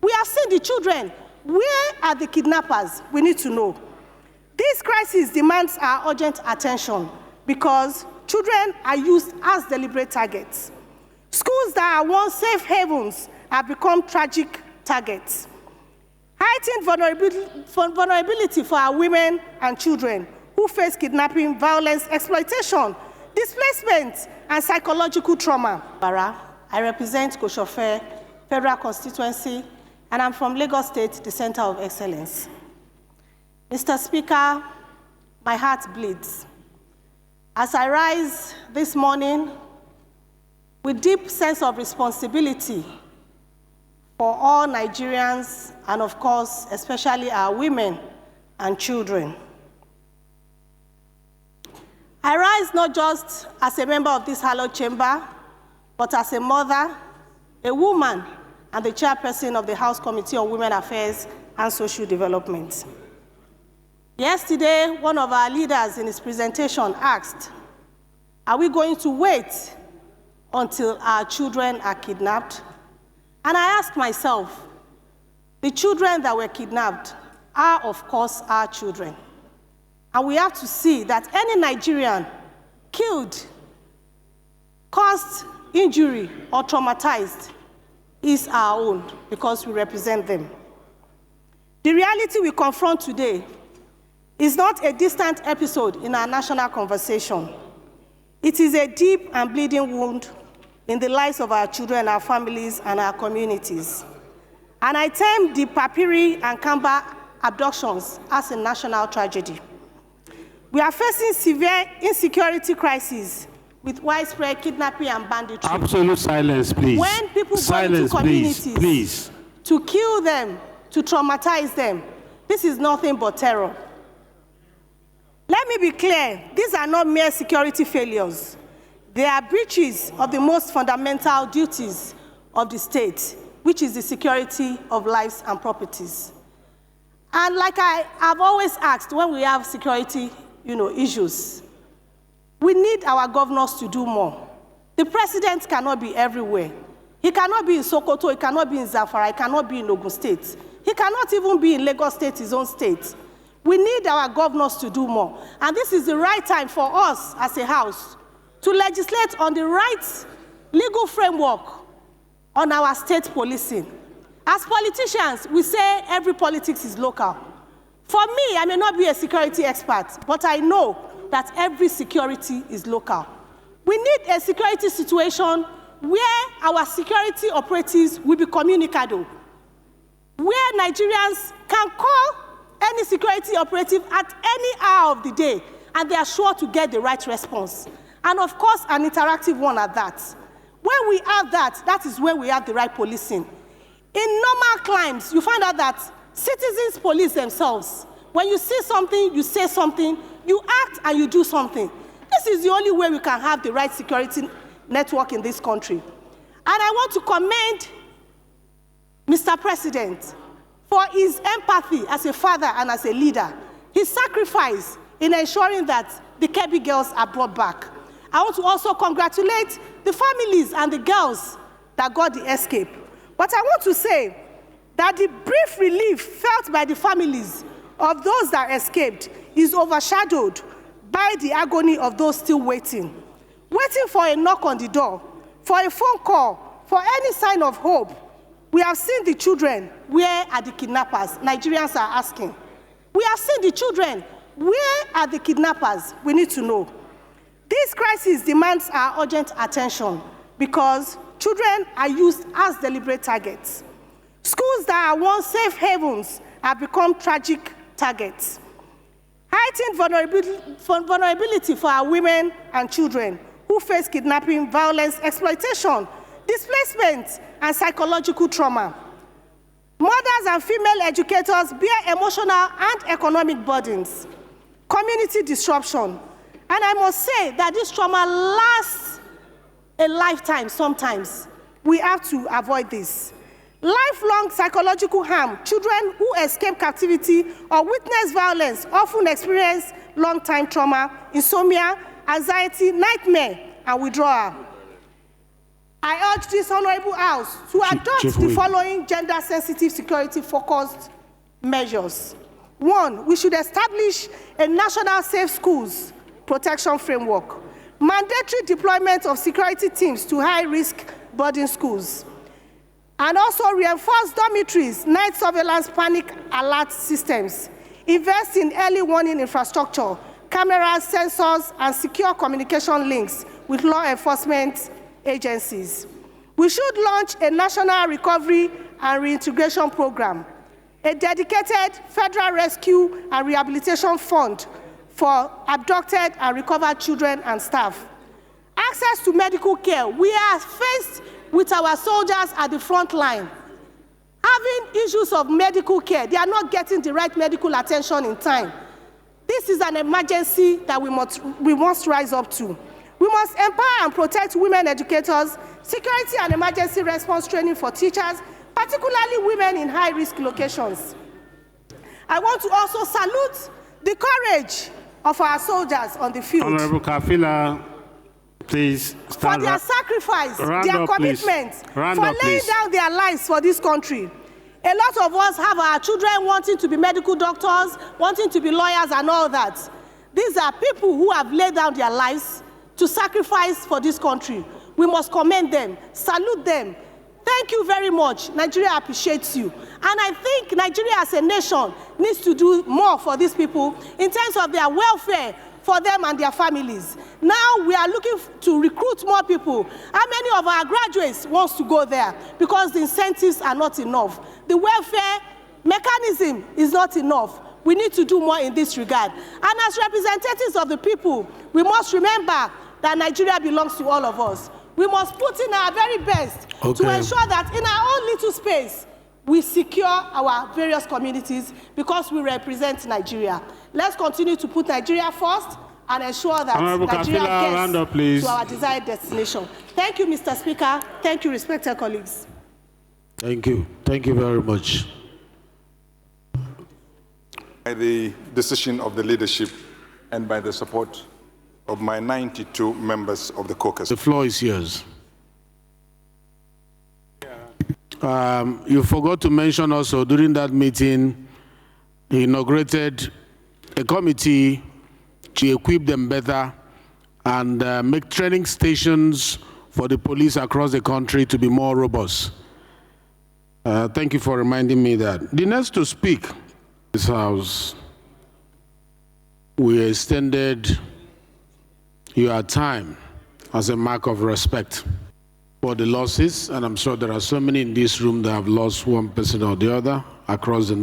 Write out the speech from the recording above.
We have seen the children. Where are the kidnappers? We need to know. This crisis demands our urgent attention because children are used as deliberate targets. Schools that are once safe havens have become tragic targets. Heightened vulnerability for our women and children who face kidnapping, violence, exploitation, displacement, and psychological trauma. I represent Koshofe Federal Constituency, and I'm from Lagos State, the Center of Excellence. Mr. Speaker, my heart bleeds as I rise this morning with deep sense of responsibility for all Nigerians and, of course, especially our women and children. I rise not just as a member of this hallowed chamber, but as a mother, a woman, and the chairperson of the House Committee on Women Affairs and Social Development. Yesterday, one of our leaders in his presentation asked, are we going to wait until our children are kidnapped? And I asked myself, the children that were kidnapped are, of course, our children. And we have to see that any Nigerian killed, caused injury, or traumatized is our own because we represent them. The reality we confront today is not a distant episode in our national conversation. It is a deep and bleeding wound in the lives of our children, our families, and our communities. And I term the Papiri and Kamba abductions as a national tragedy. We are facing severe insecurity crises with widespread kidnapping and banditry. Absolute silence, please. When people go into communities please. To kill them, to traumatize them, this is nothing but terror. Let me be clear, these are not mere security failures. They are breaches of the most fundamental duties of the state, which is the security of lives and properties. And like I have always asked when we have security issues, we need our governors to do more. The president cannot be everywhere. He cannot be in Sokoto, he cannot be in Zamfara, he cannot be in Ogun State. He cannot even be in Lagos State, his own state. We need our governors to do more. And this is the right time for us as a house to legislate on the right legal framework on our state policing. As politicians, we say every politics is local. For me, I may not be a security expert, but I know that every security is local. We need a security situation where our security operatives will be communicado, where Nigerians can call any security operative at any hour of the day, and they are sure to get the right response. And of course, an interactive one at that. When we have that, that is when we have the right policing. In normal climes, you find out that citizens police themselves. When you see something, you say something, you act and you do something. This is the only way we can have the right security network in this country. And I want to commend Mr. President for his empathy as a father and as a leader, his sacrifice in ensuring that the Kebbi girls are brought back. I want to also congratulate the families and the girls that got the escape. But I want to say that the brief relief felt by the families of those that escaped is overshadowed by the agony of those still waiting for a knock on the door, for a phone call, for any sign of hope. We have seen the children. Where are the kidnappers? Nigerians are asking. We have seen the children. Where are the kidnappers? We need to know. This crisis demands our urgent attention because children are used as deliberate targets. Schools that are once safe havens have become tragic targets. Heightened vulnerability for our women and children who face kidnapping, violence, exploitation, displacement, and psychological trauma. Mothers and female educators bear emotional and economic burdens, community disruption, and I must say that this trauma lasts a lifetime sometimes. We have to avoid this. Lifelong psychological harm. Children who escape captivity or witness violence often experience long-time trauma, insomnia, anxiety, nightmare, and withdrawal. I urge this Honorable House to adopt the following gender-sensitive security-focused measures. 1, we should establish a national safe schools protection framework, mandatory deployment of security teams to high-risk boarding schools, and also reinforce dormitories, night surveillance, panic alert systems, invest in early warning infrastructure, cameras, sensors, and secure communication links with law enforcement agencies. We should launch a national recovery and reintegration program, a dedicated federal rescue and rehabilitation fund for abducted and recovered children and staff. Access to medical care. We are faced with our soldiers at the front line having issues of medical care. They are not getting the right medical attention in time. This is an emergency that we must rise up to. We must empower and protect women educators, security and emergency response training for teachers, particularly women in high-risk locations. I want to also salute the courage of our soldiers on the field. Honorable Kafilat, please stand for their sacrifice, their commitment, for laying down their lives for this country. A lot of us have our children wanting to be medical doctors, wanting to be lawyers and all that. These are people who have laid down their lives to sacrifice for this country. We must commend them, salute them. Thank you very much. Nigeria appreciates you. And I think Nigeria as a nation needs to do more for these people in terms of their welfare for them and their families. Now we are looking to recruit more people. How many of our graduates wants to go there? Because the incentives are not enough. The welfare mechanism is not enough. We need to do more in this regard. And as representatives of the people, we must remember that Nigeria belongs to all of us. We must put in our very best to ensure that in our own little space, we secure our various communities because we represent Nigeria. Let's continue to put Nigeria first and ensure that Nigeria gets to our desired destination. Thank you, Mr. Speaker. Thank you, respected colleagues. Thank you. Thank you very much. By the decision of the leadership and by the support of my 92 members of the caucus. The floor is yours. You forgot to mention also during that meeting, he inaugurated a committee to equip them better and make training stations for the police across the country to be more robust. Thank you for reminding me that. The next to speak, this House, we extended your time as a mark of respect for the losses, and I'm sure there are so many in this room that have lost one person or the other across the